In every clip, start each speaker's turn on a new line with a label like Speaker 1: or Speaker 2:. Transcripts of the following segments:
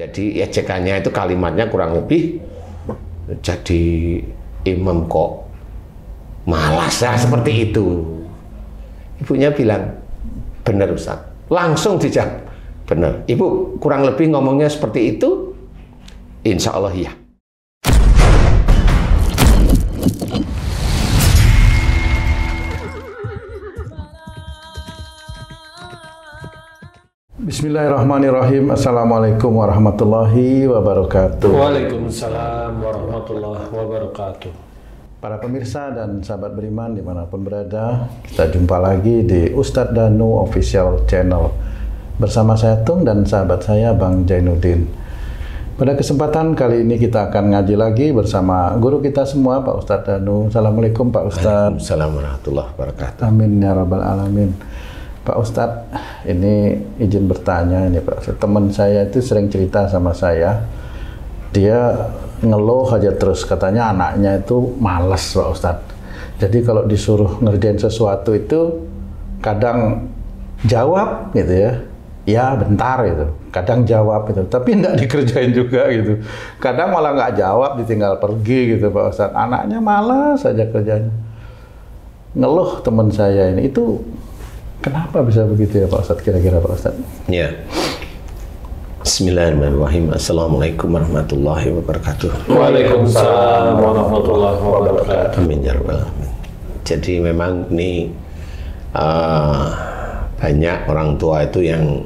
Speaker 1: Jadi ejekannya itu kalimatnya kurang lebih jadi imam kok malas ya, seperti itu. Ibunya bilang, benar Ustaz. Langsung dijawab, benar. Ibu kurang lebih ngomongnya seperti itu? Insya Allah iya.
Speaker 2: Bismillahirrahmanirrahim. Assalamualaikum warahmatullahi wabarakatuh.
Speaker 3: Waalaikumsalam warahmatullahi wabarakatuh.
Speaker 2: Para pemirsa dan sahabat beriman dimanapun berada, kita jumpa lagi di Ustadz Danu Official Channel bersama saya Tung dan sahabat saya Bang Jainuddin. Pada kesempatan kali ini kita akan ngaji lagi bersama guru kita semua, Pak Ustadz Danu. Assalamualaikum Pak Ustadz.
Speaker 1: Waalaikumsalam warahmatullahi wabarakatuh.
Speaker 2: Amin ya rabbal alamin. Pak Ustadz, ini izin bertanya ini Pak Ustadz. Teman saya itu sering cerita sama saya, dia ngeluh aja terus, katanya anaknya itu malas Pak Ustadz. Jadi kalau disuruh ngerjain sesuatu itu kadang jawab gitu ya bentar gitu. Kadang jawab gitu, tapi enggak dikerjain juga gitu. Kadang malah nggak jawab, ditinggal pergi gitu Pak Ustadz. Anaknya malas aja kerjanya. Ngeluh teman saya ini, itu kenapa bisa begitu ya Pak Ustadz, kira-kira Pak Ustadz?
Speaker 1: Ya. Bismillahirrahmanirrahim. Assalamualaikum warahmatullahi wabarakatuh.
Speaker 3: Waalaikumsalam warahmatullahi wabarakatuh.
Speaker 1: Amin ya rabbal alamin. Jadi memang ini banyak orang tua itu yang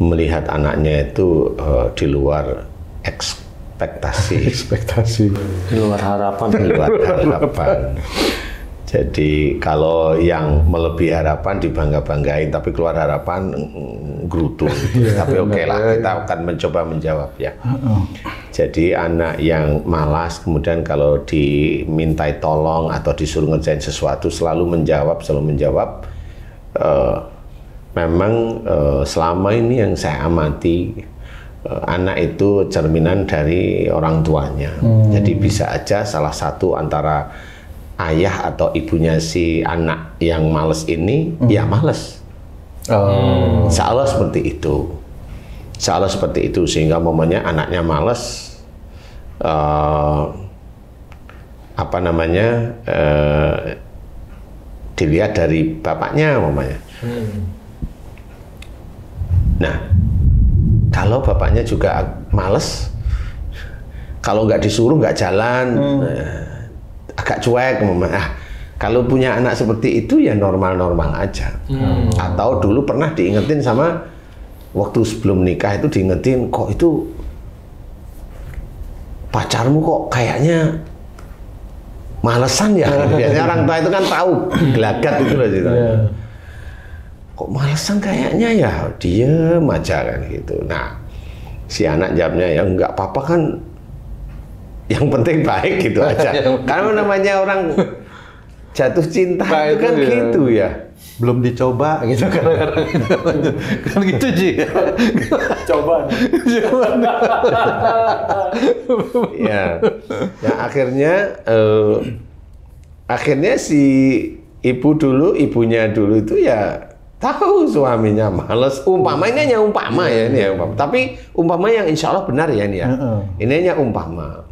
Speaker 1: melihat anaknya itu di luar ekspektasi.
Speaker 3: Di luar harapan.
Speaker 1: Di luar harapan. Jadi kalau yang melebihi harapan dibangga-banggain, tapi keluar harapan gerutu. Tapi oke lah, kita akan mencoba menjawab ya. Jadi anak yang malas, kemudian kalau dimintai tolong atau disuruh ngerjain sesuatu selalu menjawab. Memang selama ini yang saya amati, anak itu cerminan dari orang tuanya. Jadi bisa aja salah satu antara ayah atau ibunya si anak yang males ini ya males. Insya Allah seperti itu. Insya Allah seperti itu, sehingga momennya anaknya males, dilihat dari bapaknya momennya. Nah, kalau bapaknya juga males, kalau nggak disuruh nggak jalan, agak cuek, kalau punya anak seperti itu ya normal-normal aja. Atau dulu pernah diingetin sama, waktu sebelum nikah itu diingetin, kok itu pacarmu kok kayaknya malesan ya. Biasanya orang tua itu kan tahu gelagat itu loh gitu. Kok malesan kayaknya ya, diem aja kan gitu. Nah, si anak jawabnya ya nggak apa-apa kan, yang penting baik gitu aja. Karena namanya orang jatuh cinta itu kan gitu ya.
Speaker 2: Belum dicoba gitu kadang-kadang kan gitu sih.
Speaker 3: Coba.
Speaker 1: Ya. Nah, akhirnya si ibunya dulu itu ya tahu suaminya males. Umpamanya hanya umpama ya ini ya. Tapi umpama yang insya Allah benar ya ini ya. Ini hanya umpama.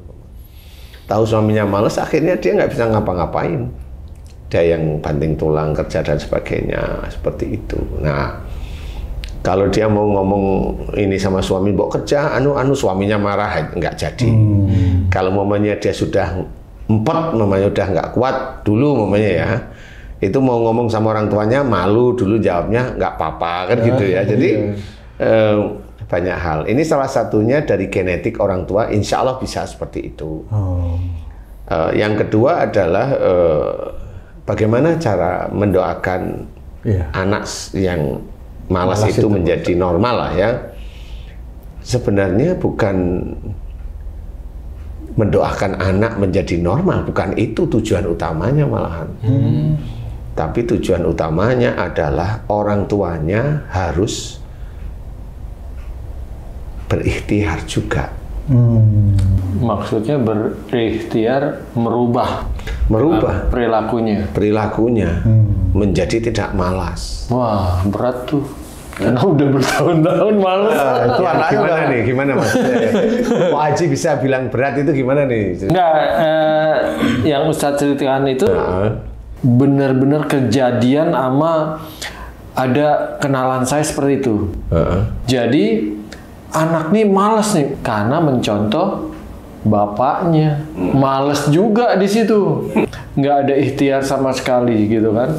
Speaker 1: Tahu suaminya males, akhirnya dia nggak bisa ngapa-ngapain. Dia yang banting tulang kerja dan sebagainya, seperti itu. Nah, kalau dia mau ngomong ini sama suami, bawa kerja, suaminya marah, nggak jadi. Kalau momennya dia sudah namanya udah nggak kuat dulu momennya ya, itu mau ngomong sama orang tuanya malu dulu, jawabnya nggak apa-apa kan gitu ya. Jadi banyak hal. Ini salah satunya dari genetik orang tua, insya Allah bisa seperti itu. Yang kedua adalah bagaimana cara mendoakan anak yang malas itu menjadi normal lah ya. Sebenarnya bukan mendoakan anak menjadi normal, bukan itu tujuan utamanya malahan. Tapi tujuan utamanya adalah orang tuanya harus berikhtiar juga.
Speaker 3: Maksudnya berikhtiar merubah perilakunya
Speaker 1: menjadi tidak malas.
Speaker 3: Wah, berat tuh. Karena udah bertahun-tahun males.
Speaker 1: Itu gimana nih? Gimana maksudnya? Pak Haji bisa bilang berat itu gimana nih?
Speaker 3: Enggak, yang Ustadz ceritakan itu benar-benar kejadian sama ada kenalan saya seperti itu. Jadi anak nih malas nih karena mencontoh bapaknya. Males juga di situ. Nggak ada ikhtiar sama sekali gitu kan.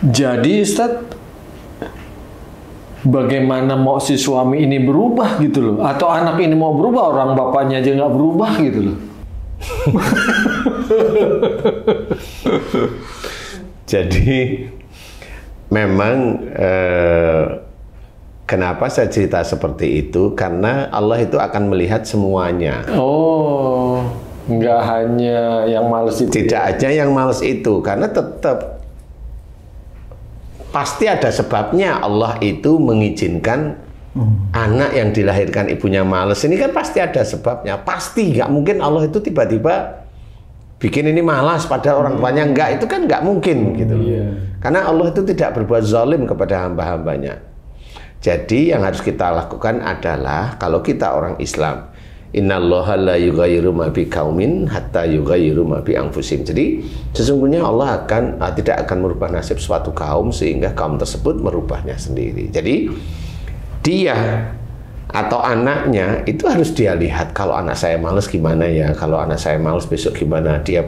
Speaker 3: Jadi Ustadz, bagaimana mau si suami ini berubah gitu loh, atau anak ini mau berubah, orang bapaknya aja nggak berubah gitu loh.
Speaker 1: Jadi memang kenapa saya cerita seperti itu, karena Allah itu akan melihat semuanya.
Speaker 3: Oh, nggak hanya yang males itu.
Speaker 1: Tidak aja yang males itu, karena tetap pasti ada sebabnya Allah itu mengizinkan anak yang dilahirkan ibunya males. Ini kan pasti ada sebabnya. Pasti nggak mungkin Allah itu tiba-tiba bikin ini malas pada orang tuanya. Enggak, itu kan nggak mungkin gitu. Karena Allah itu tidak berbuat zalim kepada hamba-hambanya. Jadi yang harus kita lakukan adalah, kalau kita orang Islam, innallaha la yughayyiru ma biqaumin hatta yughayyiru ma bi anfusihim. Jadi sesungguhnya Allah tidak akan merubah nasib suatu kaum sehingga kaum tersebut merubahnya sendiri. Jadi dia atau anaknya itu harus dia lihat, kalau anak saya males gimana ya, kalau anak saya males besok gimana, dia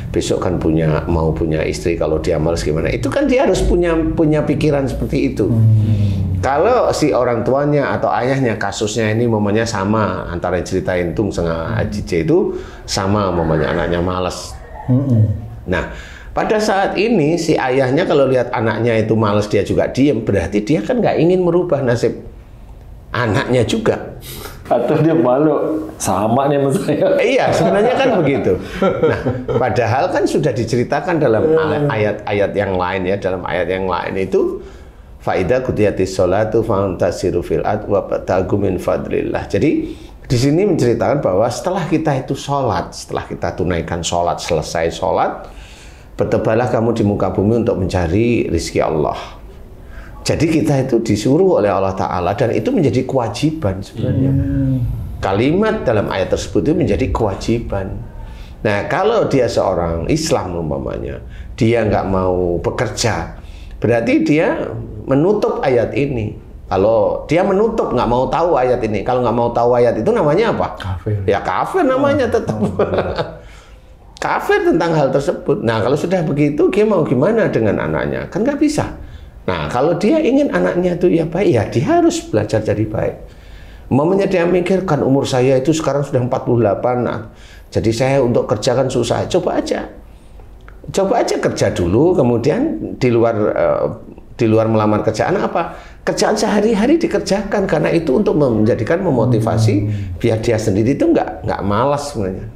Speaker 1: besok kan mau punya istri, kalau dia males gimana, itu kan dia harus punya pikiran seperti itu. Kalau si orang tuanya atau ayahnya kasusnya ini momennya sama, antara yang ceritain Tung sama Haji J itu sama momennya, anaknya malas. Nah, pada saat ini si ayahnya kalau lihat anaknya itu malas dia juga diem, berarti dia kan nggak ingin merubah nasib anaknya juga.
Speaker 3: Atau dia malu, sama nih sama saya.
Speaker 1: Iya, sebenarnya kan begitu. Nah, padahal kan sudah diceritakan dalam ayat-ayat yang lain ya, dalam ayat yang lain itu faida kudiyatis sholatu fantasiru fil ard wa batagu min fadlillah. Jadi di sini menceritakan bahwa setelah kita itu sholat, setelah kita tunaikan sholat, selesai sholat, bertebalah kamu di muka bumi untuk mencari rizki Allah. Jadi kita itu disuruh oleh Allah Ta'ala, dan itu menjadi kewajiban sebenarnya. Kalimat dalam ayat tersebut itu menjadi kewajiban. Nah, kalau dia seorang Islam umpamanya, dia nggak mau bekerja, berarti dia menutup ayat ini. Kalau dia menutup, nggak mau tahu ayat ini, kalau nggak mau tahu ayat itu namanya apa?
Speaker 2: Kafir.
Speaker 1: Ya kafir namanya tetap. Kafir tentang hal tersebut. Nah, kalau sudah begitu, dia mau gimana dengan anaknya? Kan nggak bisa. Nah, kalau dia ingin anaknya itu ya baik, ya dia harus belajar jadi baik. Umpamanya dia mikirkan umur saya itu sekarang sudah 48, nah, jadi saya untuk kerja kan susah. Coba aja kerja dulu, kemudian di luar melamar kerjaan apa? Kerjaan sehari-hari dikerjakan, karena itu untuk memotivasi biar dia sendiri itu nggak malas sebenarnya.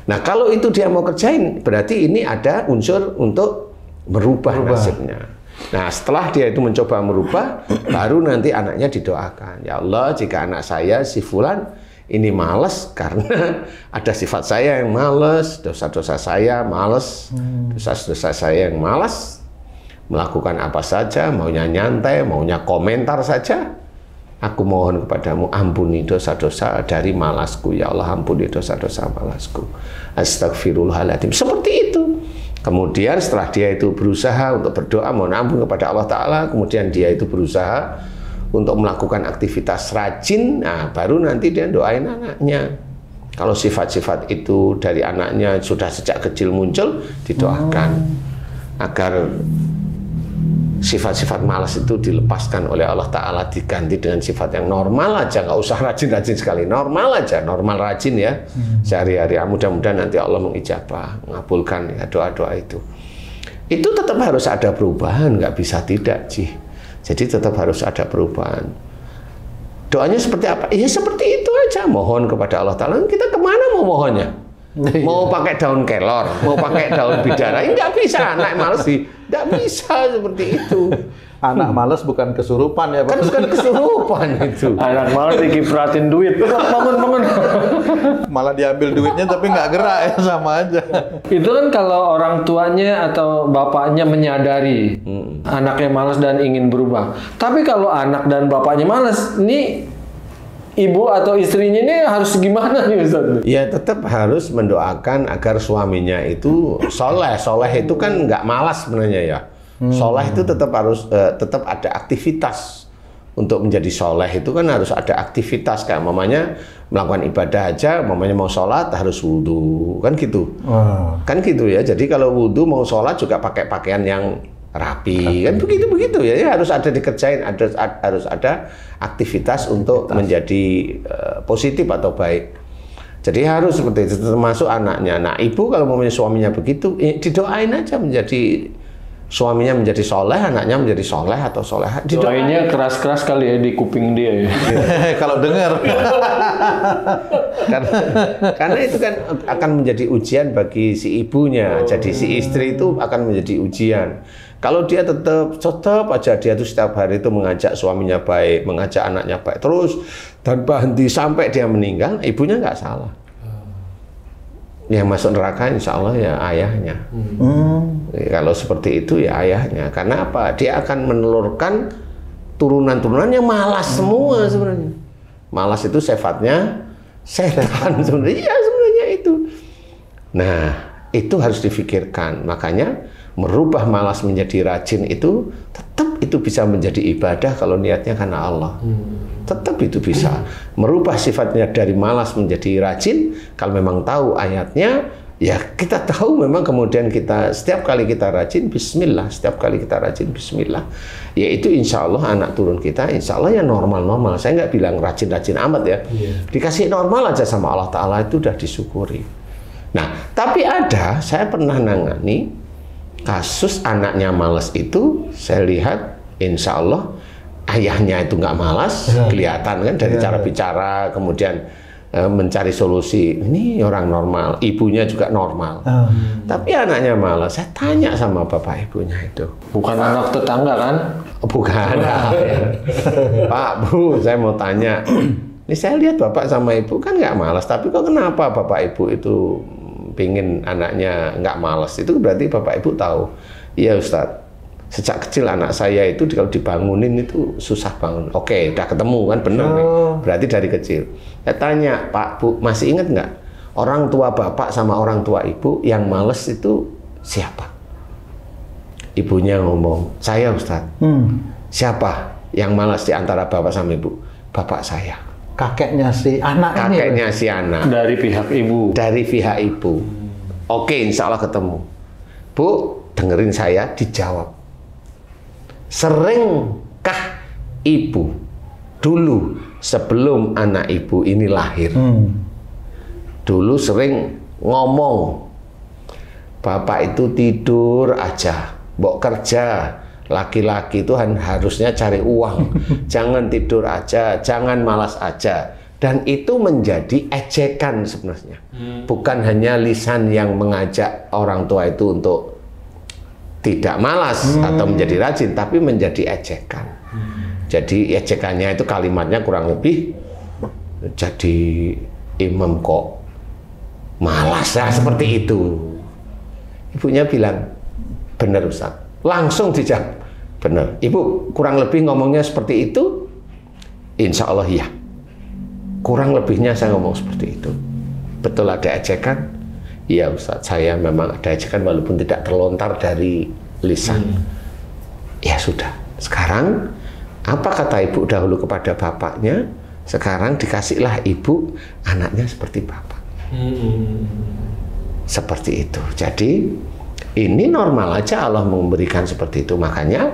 Speaker 1: Nah, kalau itu dia mau kerjain, berarti ini ada unsur untuk merubah nasibnya. Nah, setelah dia itu mencoba merubah, baru nanti anaknya didoakan. Ya Allah, jika anak saya si Fulan ini malas karena ada sifat saya yang malas, dosa-dosa saya malas, dosa-dosa saya yang malas, melakukan apa saja, maunya nyantai, maunya komentar saja. Aku mohon kepadamu, ampuni dosa-dosa dari malasku. Ya Allah, ampuni dosa-dosa malasku. Astagfirullahaladzim. Seperti itu. Kemudian setelah dia itu berusaha untuk berdoa mohon ampun kepada Allah Ta'ala, kemudian dia itu berusaha untuk melakukan aktivitas rajin, nah baru nanti dia doain anaknya. Kalau sifat-sifat itu dari anaknya sudah sejak kecil muncul, didoakan agar sifat-sifat malas itu dilepaskan oleh Allah Ta'ala, diganti dengan sifat yang normal aja, nggak usah rajin-rajin sekali, normal aja, normal rajin ya, sehari-hari. Mudah-mudahan nanti Allah mengijabah, mengabulkan ya doa-doa itu. Itu tetap harus ada perubahan, nggak bisa tidak sih. Jadi tetap harus ada perubahan. Doanya seperti apa? Ya seperti itu aja, mohon kepada Allah Ta'ala. Kita kemana mau mohonnya? Mau pakai daun kelor, mau pakai daun bidara, nggak bisa, anak malas sih, nggak bisa seperti itu.
Speaker 2: Anak malas bukan kesurupan ya Pak.
Speaker 1: Kan bukan kesurupan itu.
Speaker 3: Anak malas dikipratin duit. Bangun.
Speaker 2: Malah diambil duitnya tapi nggak gerak ya, sama aja.
Speaker 3: Itu kan kalau orang tuanya atau bapaknya menyadari anaknya malas dan ingin berubah. Tapi kalau anak dan bapaknya malas, ini ibu atau istrinya ini harus gimana nih Ustaz?
Speaker 1: Ya tetap harus mendoakan agar suaminya itu soleh. Soleh itu kan nggak malas sebenarnya ya. Soleh itu tetap harus tetap ada aktivitas. Untuk menjadi soleh itu kan harus ada aktivitas, kayak mamanya melakukan ibadah aja, mamanya mau sholat harus wudhu, kan gitu. Kan gitu ya. Jadi kalau wudhu mau sholat juga pakai pakaian yang rapi, kan begitu ya. Harus ada dikerjain, harus ada aktivitas untuk menjadi positif atau baik. Jadi harus seperti itu, termasuk anaknya. Nah, ibu kalau mempunyai suaminya begitu, didoain aja menjadi suaminya menjadi soleh, anaknya menjadi soleh atau soleha.
Speaker 3: Doainnya keras-keras kali ya di kuping dia ya.
Speaker 2: Kalau dengar.
Speaker 1: karena itu kan akan menjadi ujian bagi si ibunya. Jadi si istri itu akan menjadi ujian. Kalau dia tetap aja dia tuh setiap hari itu mengajak suaminya baik, mengajak anaknya baik terus tanpa henti sampai dia meninggal, ibunya nggak salah. Yang masuk neraka insya Allah ya ayahnya. Kalau seperti itu ya ayahnya. Karena apa? Dia akan menelurkan turunan-turunan yang malas semua sebenarnya. Malas itu sifatnya setan sebenarnya. Iya sebenarnya itu. Nah itu harus difikirkan. Makanya merubah malas menjadi rajin itu tetap itu bisa menjadi ibadah kalau niatnya karena Allah. Tetap itu bisa merubah sifatnya dari malas menjadi rajin kalau memang tahu ayatnya. Ya kita tahu memang kemudian kita setiap kali kita rajin bismillah, setiap kali kita rajin bismillah, yaitu insya Allah anak turun kita insya Allah ya normal-normal. Saya nggak bilang rajin-rajin amat ya, dikasih normal aja sama Allah Ta'ala itu udah disyukuri. Nah tapi saya pernah nangani kasus anaknya malas itu, saya lihat insya Allah ayahnya itu nggak malas, kelihatan kan dari cara bicara, kemudian mencari solusi. Ini orang normal, ibunya juga normal. Tapi anaknya malas. Saya tanya sama bapak ibunya itu.
Speaker 3: Bukan anak tetangga kan?
Speaker 1: Bukan. Pak, Bu, saya mau tanya. Ini saya lihat bapak sama ibu kan nggak malas. Tapi kok kenapa bapak ibu itu pingin anaknya nggak malas? Itu berarti bapak ibu tahu. Iya Ustadz. Sejak kecil anak saya itu kalau dibangunin itu susah bangun. Oke, udah ketemu kan bener nih. Berarti dari kecil. Saya tanya, Pak, Bu, masih ingat nggak orang tua bapak sama orang tua ibu yang males itu siapa? Ibunya ngomong, saya Ustaz. Siapa yang malas di antara bapak sama ibu? Bapak saya.
Speaker 2: Kakeknya si anak ini.
Speaker 1: Kakeknya si anak.
Speaker 3: Dari pihak ibu.
Speaker 1: Dari pihak ibu. Oke, insya Allah ketemu. Bu, dengerin saya, dijawab. Seringkah ibu dulu sebelum anak ibu ini lahir, dulu sering ngomong, bapak itu tidur aja, mbok kerja, laki-laki itu harusnya cari uang, jangan tidur aja, jangan malas aja. Dan itu menjadi ejekan sebenarnya, bukan hanya lisan yang mengajak orang tua itu untuk tidak malas atau menjadi rajin, tapi menjadi ejekan. Jadi ejekannya itu kalimatnya kurang lebih jadi imam kok malas ya, seperti itu. Ibunya bilang, benar Ustaz. Langsung dijawab, benar. Ibu kurang lebih ngomongnya seperti itu? Insya Allah iya. Kurang lebihnya saya ngomong seperti itu. Betul ada ejekan? Iya Ustaz, saya memang ada ejekan walaupun tidak terlontar dari lisan. Ya sudah, sekarang apa kata ibu dahulu kepada bapaknya, sekarang dikasihlah ibu anaknya seperti bapak. Seperti itu. Jadi ini normal aja Allah memberikan seperti itu. Makanya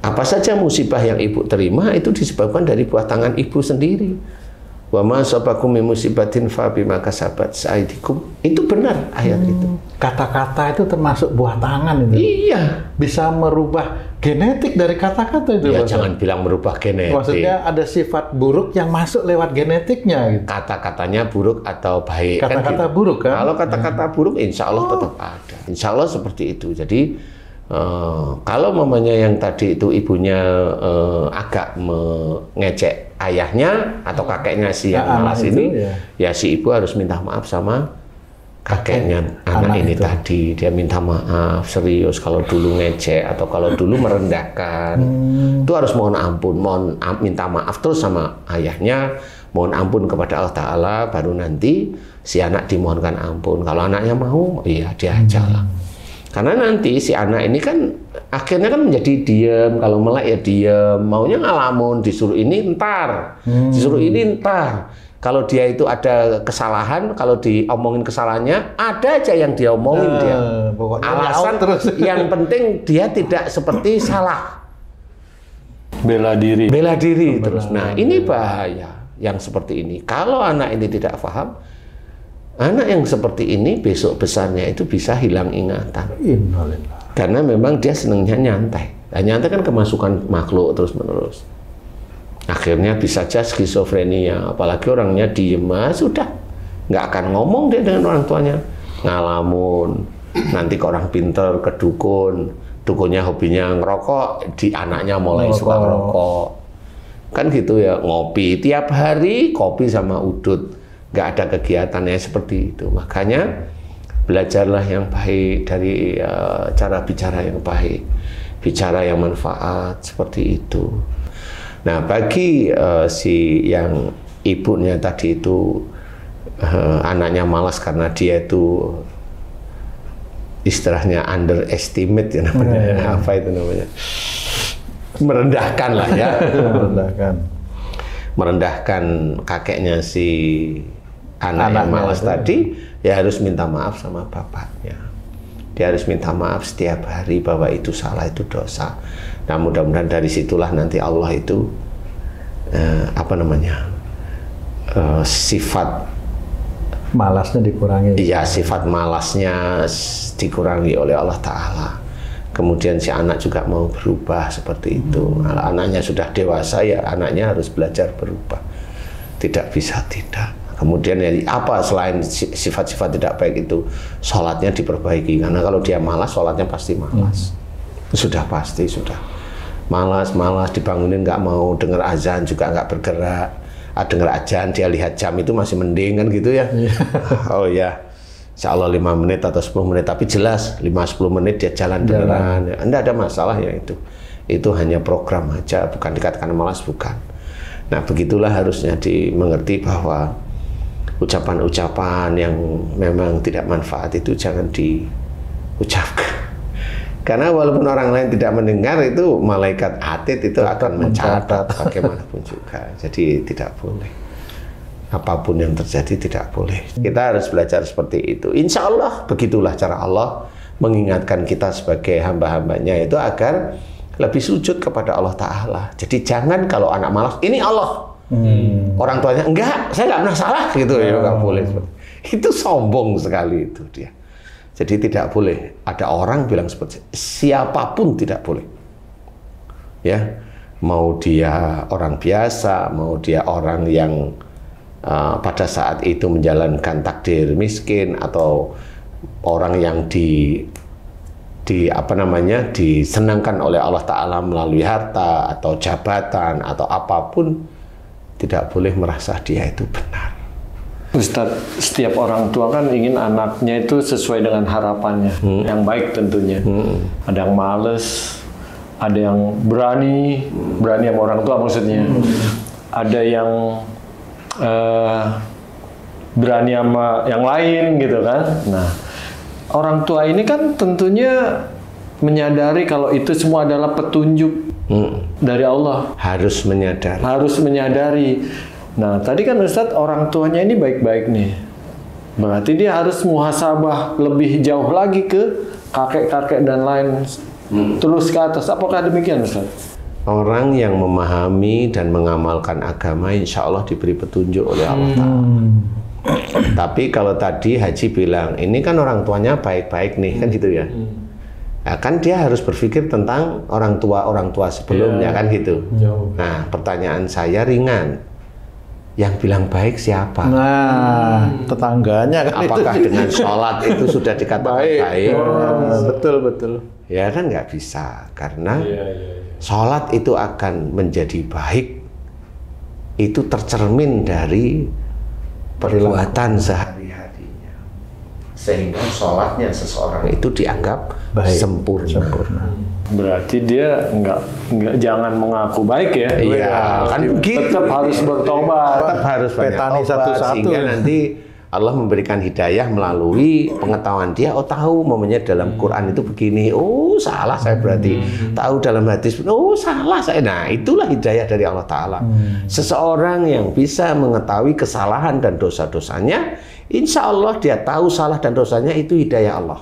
Speaker 1: apa saja musibah yang ibu terima itu disebabkan dari buah tangan ibu sendiri. Wa ma asabakum min musibatin fa bima kasabat aydikum. Itu benar ayat itu.
Speaker 2: Kata-kata itu termasuk buah tangan itu.
Speaker 1: Iya.
Speaker 2: Bisa merubah genetik dari kata-kata itu.
Speaker 1: Ya jangan bilang merubah genetik.
Speaker 2: Maksudnya ada sifat buruk yang masuk lewat genetiknya gitu.
Speaker 1: Kata-katanya buruk atau baik.
Speaker 2: Kata-kata
Speaker 1: kan gitu.
Speaker 2: buruk kan?
Speaker 1: Kalau kata-kata buruk insya Allah tetap ada. Insya Allah seperti itu. Jadi Kalau mamanya yang tadi itu ibunya agak mengejek ayahnya atau kakeknya si yang malas ini, ya si ibu harus minta maaf sama kakeknya anak ini itu. Tadi dia minta maaf serius kalau dulu ngejek atau kalau dulu merendahkan, itu harus mohon ampun, minta maaf terus sama ayahnya, mohon ampun kepada Allah Ta'ala, baru nanti si anak dimohonkan ampun. Kalau anaknya mau, iya dia ajalah. Karena nanti si anak ini kan akhirnya kan menjadi diam, kalau melek ya diam, maunya ngalamun, disuruh ini ntar, disuruh ini ntar. Kalau dia itu ada kesalahan, kalau diomongin kesalahannya, ada aja yang dia omongin dia. Alasan terus. Yang penting dia tidak seperti salah.
Speaker 3: Bela diri.
Speaker 1: Bela diri terus. Nah ini bahaya yang seperti ini. Kalau anak ini tidak paham, anak yang seperti ini besok besarnya itu bisa hilang ingatan. Karena memang dia senangnya nyantai. Nah, nyantai kan kemasukan makhluk terus-menerus. Akhirnya bisa saja skizofrenia, apalagi orangnya diem, sudah nggak akan ngomong dia dengan orang tuanya, ngalamun. Nanti ke orang pinter, ke dukun, dukunnya hobinya ngerokok, di anaknya mulai suka ngerokok. Kan gitu ya, ngopi tiap hari, kopi sama udut, nggak ada kegiatannya seperti itu. Makanya belajarlah yang baik dari cara bicara yang baik, bicara yang manfaat seperti itu. Nah, bagi si yang ibunya tadi itu anaknya malas karena dia itu istilahnya underestimate ya namanya, apa itu namanya? Merendahkan lah ya. Merendahkan kakeknya si anak yang malas tadi, ya harus minta maaf sama bapaknya. Dia harus minta maaf setiap hari bahwa itu salah, itu dosa. Nah, mudah-mudahan dari situlah nanti Allah itu sifat
Speaker 2: malasnya dikurangi.
Speaker 1: Iya, sifat malasnya dikurangi oleh Allah Ta'ala. Kemudian si anak juga mau berubah seperti itu. Anaknya sudah dewasa, ya anaknya harus belajar berubah. Tidak bisa tidak. Kemudian ya, apa selain sifat-sifat tidak baik itu, sholatnya diperbaiki. Karena kalau dia malas, sholatnya pasti malas. Sudah pasti, sudah. Malas, dibangunin nggak mau, dengar azan juga nggak bergerak. Dengar azan, dia lihat jam itu masih mending kan gitu ya. Oh ya, insya Allah 5 menit atau 10 menit, tapi jelas 5-10 menit dia jalan beneran. Anda ada masalah ya itu. Itu hanya program aja, bukan dikatakan malas, bukan. Nah, begitulah harusnya dimengerti bahwa ucapan-ucapan yang memang tidak manfaat itu jangan diucapkan. Karena walaupun orang lain tidak mendengar, itu malaikat atid itu akan mencatat bagaimanapun juga. Jadi tidak boleh. Apapun yang terjadi tidak boleh. Kita harus belajar seperti itu. Insya Allah begitulah cara Allah mengingatkan kita sebagai hamba-hambanya itu agar lebih sujud kepada Allah Ta'ala. Jadi jangan kalau anak malas, ini Allah. Orang tuanya, enggak, saya nggak pernah salah gitu ya, nggak boleh. Itu sombong sekali itu dia. Jadi tidak boleh. Ada orang bilang seperti siapapun tidak boleh. Ya, mau dia orang biasa, mau dia orang yang pada saat itu menjalankan takdir miskin, atau orang yang disenangkan oleh Allah Ta'ala melalui harta atau jabatan atau apapun, tidak boleh merasa dia itu benar.
Speaker 3: Ustadz, setiap orang tua kan ingin anaknya itu sesuai dengan harapannya, yang baik tentunya. Ada yang males, ada yang berani sama orang tua maksudnya. Ada yang berani sama yang lain gitu kan. Nah, orang tua ini kan tentunya menyadari kalau itu semua adalah petunjuk dari Allah.
Speaker 1: Harus
Speaker 3: menyadari. Nah, tadi kan Ustadz, orang tuanya ini baik-baik nih. Berarti dia harus muhasabah lebih jauh lagi ke kakek-kakek dan lain. Terus ke atas. Apakah demikian Ustadz?
Speaker 1: Orang yang memahami dan mengamalkan agama, insya Allah diberi petunjuk oleh Allah Ta'ala. Tapi kalau tadi Haji bilang, ini kan orang tuanya baik-baik nih, kan gitu ya. Nah, kan dia harus berpikir tentang orang tua sebelumnya, kan gitu. Nah, pertanyaan saya ringan. Yang bilang baik siapa?
Speaker 2: Nah, tetangganya kan.
Speaker 1: Apakah dengan sholat itu sudah dikatakan baik?
Speaker 2: Betul.
Speaker 1: Ya kan nggak bisa, karena sholat itu akan menjadi baik itu tercermin dari perbuatan sehari-harinya, sehingga sholatnya seseorang itu dianggap baik, sempurna.
Speaker 3: Berarti dia nggak jangan mengaku baik ya?
Speaker 1: Iya, kan begitu.
Speaker 3: Tetap harus bertobat.
Speaker 1: Tetap harus
Speaker 2: petani satu-satu.
Speaker 1: Sehingga nanti Allah memberikan hidayah melalui pengetahuan dia. Oh tahu, momennya dalam Quran itu begini. Oh salah saya berarti. Tahu dalam hadis. Oh salah saya. Nah itulah hidayah dari Allah Ta'ala. Seseorang yang bisa mengetahui kesalahan dan dosa-dosanya, insya Allah dia tahu salah dan dosanya, itu hidayah Allah.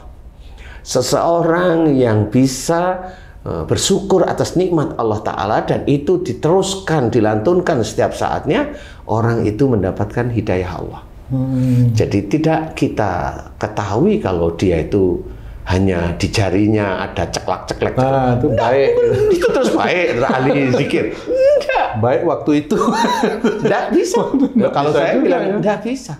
Speaker 1: Seseorang yang bisa bersyukur atas nikmat Allah Ta'ala dan itu diteruskan, dilantunkan setiap saatnya, orang itu mendapatkan hidayah Allah. Jadi tidak kita ketahui kalau dia itu hanya di jarinya ada ceklak-ceklek.
Speaker 2: Nah, itu baik.
Speaker 1: Itu terus baik, ahli zikir. Enggak.
Speaker 2: Baik waktu itu.
Speaker 1: Enggak bisa. Kalau saya bilang enggak bisa.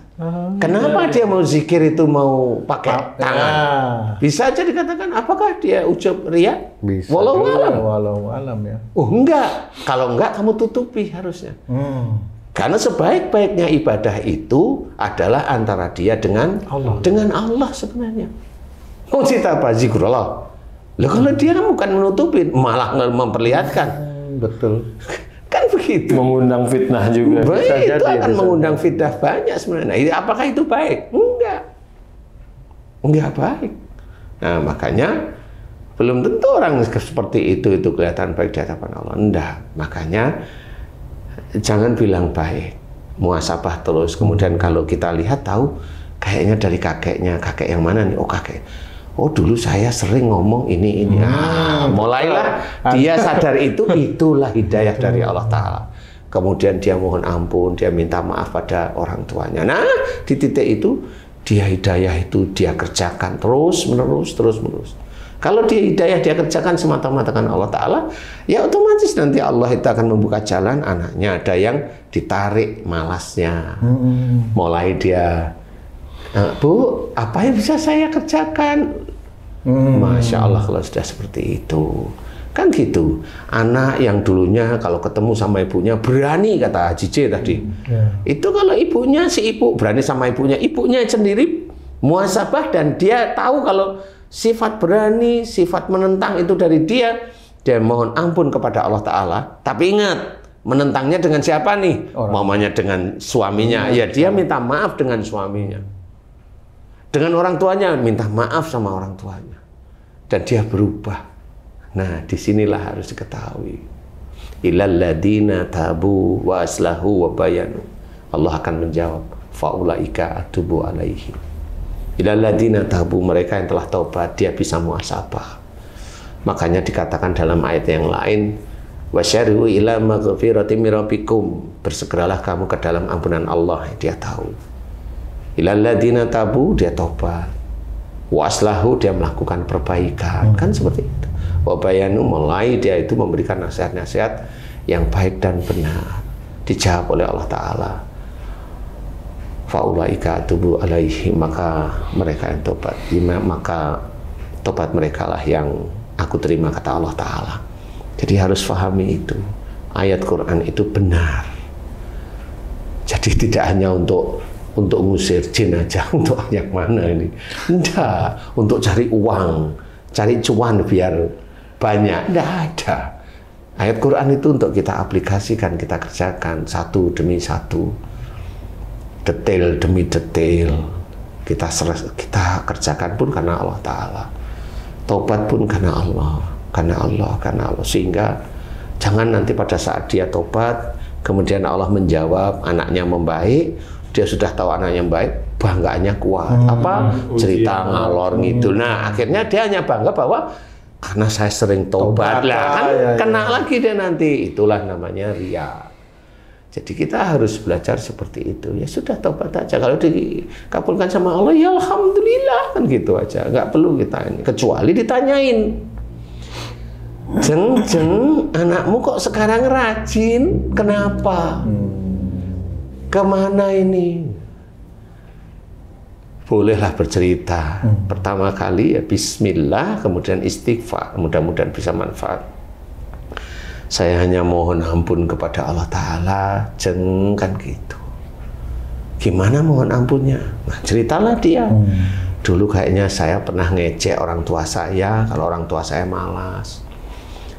Speaker 1: Kenapa dia mau zikir itu mau pakai tangan? Bisa aja dikatakan, apakah dia ucap riya?
Speaker 2: Bisa.
Speaker 1: Walau
Speaker 2: alam ya.
Speaker 1: Oh enggak. Kalau enggak kamu tutupi harusnya. Karena sebaik-baiknya ibadah itu adalah antara dia dengan Allah sebenarnya. Oh cita apa? Zikrullah. Loh kalau dia bukan menutupin, malah memperlihatkan.
Speaker 2: Betul.
Speaker 1: Kan begitu.
Speaker 3: Mengundang fitnah juga.
Speaker 1: Baik, itu akan mengundang fitnah banyak sebenarnya. Nah, apakah itu baik? Enggak baik. Nah makanya belum tentu orang seperti itu kelihatan baik di hadapan Allah. Enggak. Makanya jangan bilang baik, muhasabah terus. Kemudian kalau kita lihat tahu kayaknya dari kakeknya, kakek yang mana nih? Oh kakek. Oh dulu saya sering ngomong ini. Mulailah dia sadar itulah hidayah dari Allah Ta'ala. Kemudian dia mohon ampun, dia minta maaf pada orang tuanya. Nah di titik itu dia hidayah itu dia kerjakan terus menerus. Kalau dia hidayah dia kerjakan semata-mata kan Allah Ta'ala, ya otomatis nanti Allah itu akan membuka jalan anaknya. Ada yang ditarik malasnya. Mulai dia, Bu, apa yang bisa saya kerjakan? Masya Allah kalau sudah seperti itu. Kan gitu. Anak yang dulunya kalau ketemu sama ibunya berani, kata Haji J tadi. Itu kalau ibunya, si ibu berani sama ibunya sendiri muhasabah dan dia tahu kalau sifat berani, sifat menentang itu dari dia mohon ampun kepada Allah Ta'ala. Tapi ingat, menentangnya dengan siapa nih? Mamanya dengan suaminya. Ya dia minta maaf dengan suaminya. Dengan orang tuanya, minta maaf sama orang tuanya. Dan dia berubah. Nah, disinilah harus diketahui. Illal ladina tabu wa aslahu wa bayanu. Allah akan menjawab, faulaika atubu alaihim. Ilaladina tabu, mereka yang telah taubat, dia bisa muhasabah. Makanya dikatakan dalam ayat yang lain, wasyari'u ila maghfiratin min rabbikum, bersegeralah kamu ke dalam ampunan Allah. Dia tahu. Ilaladina tabu, dia taubat. Waslahu, dia melakukan perbaikan. Kan seperti itu. Wabayanu, mulai dia itu memberikan nasihat-nasihat yang baik dan benar. Dijawab oleh Allah Ta'ala. Faulaika atubu alaihi, maka mereka yang tobat, maka tobat mereka lah yang aku terima, kata Allah Ta'ala. Jadi harus pahami itu, ayat Quran itu benar. Jadi tidak hanya untuk ngusir jin aja, untuk yang mana ini, enggak, untuk cari uang, cari cuan biar banyak, enggak ada. Ayat Quran itu untuk kita aplikasikan, kita kerjakan satu demi satu, detail demi detail, kita kerjakan pun karena Allah Ta'ala, tobat pun karena Allah, sehingga jangan nanti pada saat dia tobat kemudian Allah menjawab anaknya membaik, dia sudah tahu anaknya baik, banggaannya kuat, cerita ngalor ngidul. Nah akhirnya dia hanya bangga bahwa karena saya sering tobat lah, kan kena lagi dia nanti. Itulah namanya riya. Jadi kita harus belajar seperti itu. Ya sudah, tobat aja. Kalau dikabulkan sama Allah, ya alhamdulillah, kan gitu aja. Nggak perlu kita ini, kecuali ditanyain, jeng anakmu kok sekarang rajin, kenapa? Kemana ini? bolehlah bercerita. Pertama kali ya bismillah, kemudian istighfar, mudah-mudahan bisa manfaat. Saya hanya mohon ampun kepada Allah Ta'ala, kan gitu. Gimana mohon ampunnya? Nah, ceritalah dia. Dulu kayaknya saya pernah ngejek orang tua saya, kalau orang tua saya malas.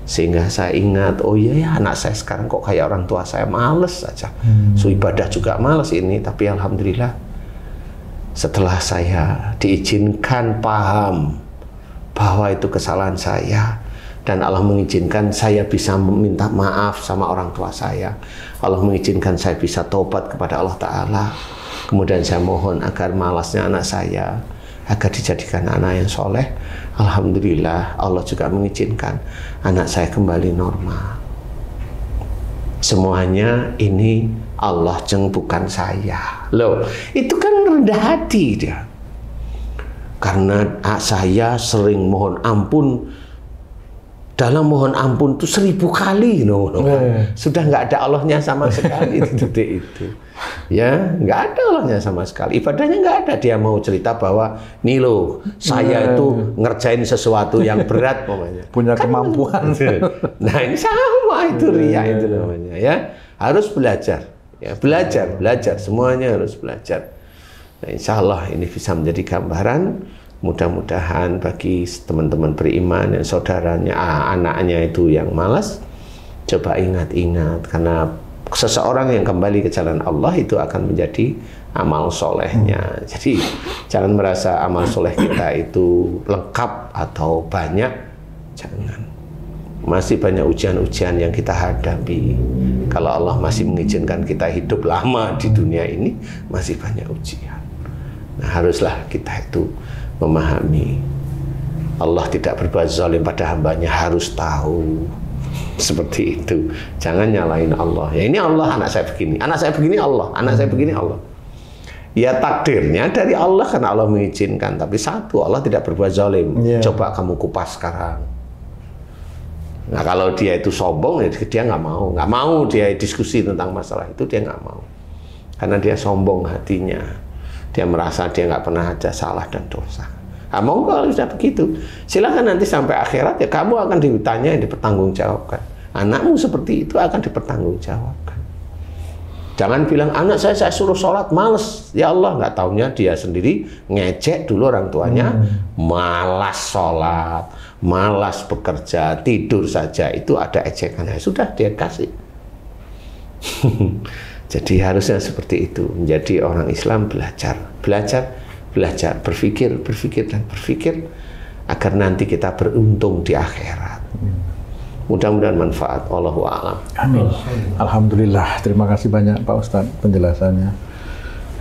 Speaker 1: Sehingga saya ingat, oh iya ya anak saya sekarang kok kayak orang tua saya, males saja. So ibadah juga males ini, tapi alhamdulillah setelah saya diizinkan paham bahwa itu kesalahan saya, dan Allah mengizinkan saya bisa meminta maaf sama orang tua saya. Allah mengizinkan saya bisa tobat kepada Allah Ta'ala. Kemudian saya mohon agar malasnya anak saya, agar dijadikan anak yang soleh. Alhamdulillah Allah juga mengizinkan anak saya kembali normal. Semuanya ini Allah, bukan saya. Loh, itu kan rendah hati dia. Karena saya sering mohon ampun, dalam mohon ampun itu 1000 kali, sudah nggak ada Allahnya sama sekali di titik itu. Ya, nggak ada Allahnya sama sekali. Ibadahnya nggak ada. Dia mau cerita bahwa nih loh, saya itu ngerjain sesuatu yang berat, namanya.
Speaker 2: Punya kan kemampuan.
Speaker 1: Nah ini sama itu riya itu namanya. Ya, harus belajar. Ya, belajar, semuanya harus belajar. Nah, insya Allah ini bisa menjadi gambaran. Mudah-mudahan bagi teman-teman beriman yang saudaranya, anaknya itu yang malas, coba ingat-ingat, karena seseorang yang kembali ke jalan Allah itu akan menjadi amal solehnya. Jadi jangan merasa amal soleh kita itu lengkap atau banyak, jangan. Masih banyak ujian-ujian yang kita hadapi. Kalau Allah masih mengizinkan kita hidup lama di dunia ini, masih banyak ujian. Nah, haruslah kita itu memahami Allah tidak berbuat zalim pada hambanya, harus tahu seperti itu. Jangan nyalain Allah. Ya ini Allah, anak saya begini, anak saya begini Allah, anak saya begini Allah. Ya takdirnya dari Allah karena Allah mengizinkan. Tapi satu, Allah tidak berbuat zalim. Coba kamu kupas sekarang. Nah kalau dia itu sombong, dia nggak mau dia diskusi tentang masalah itu, dia nggak mau. Karena dia sombong hatinya. Dia merasa dia nggak pernah ada salah dan dosa. Nah, mau kalau sudah begitu, silahkan nanti sampai akhirat ya kamu akan ditanya, dipertanggungjawabkan. Anakmu seperti itu akan dipertanggungjawabkan. Jangan bilang anak saya suruh sholat males, ya Allah, nggak taunya dia sendiri ngejek dulu orang tuanya, malas sholat, malas bekerja, tidur saja, itu ada ejekannya, sudah dia kasih. Jadi harusnya seperti itu, menjadi orang Islam belajar, berpikir dan berpikir agar nanti kita beruntung di akhirat. Mudah-mudahan manfaat. Wallahu a'lam.
Speaker 2: Amin. Alhamdulillah. Terima kasih banyak Pak Ustadz penjelasannya.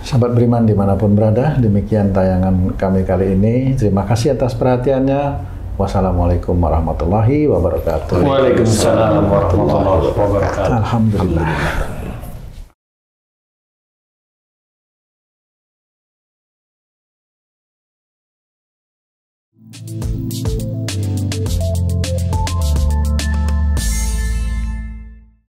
Speaker 2: Sahabat beriman dimanapun berada, demikian tayangan kami kali ini. Terima kasih atas perhatiannya. Wassalamualaikum warahmatullahi wabarakatuh.
Speaker 3: Waalaikumsalam warahmatullahi wabarakatuh.
Speaker 2: Alhamdulillah.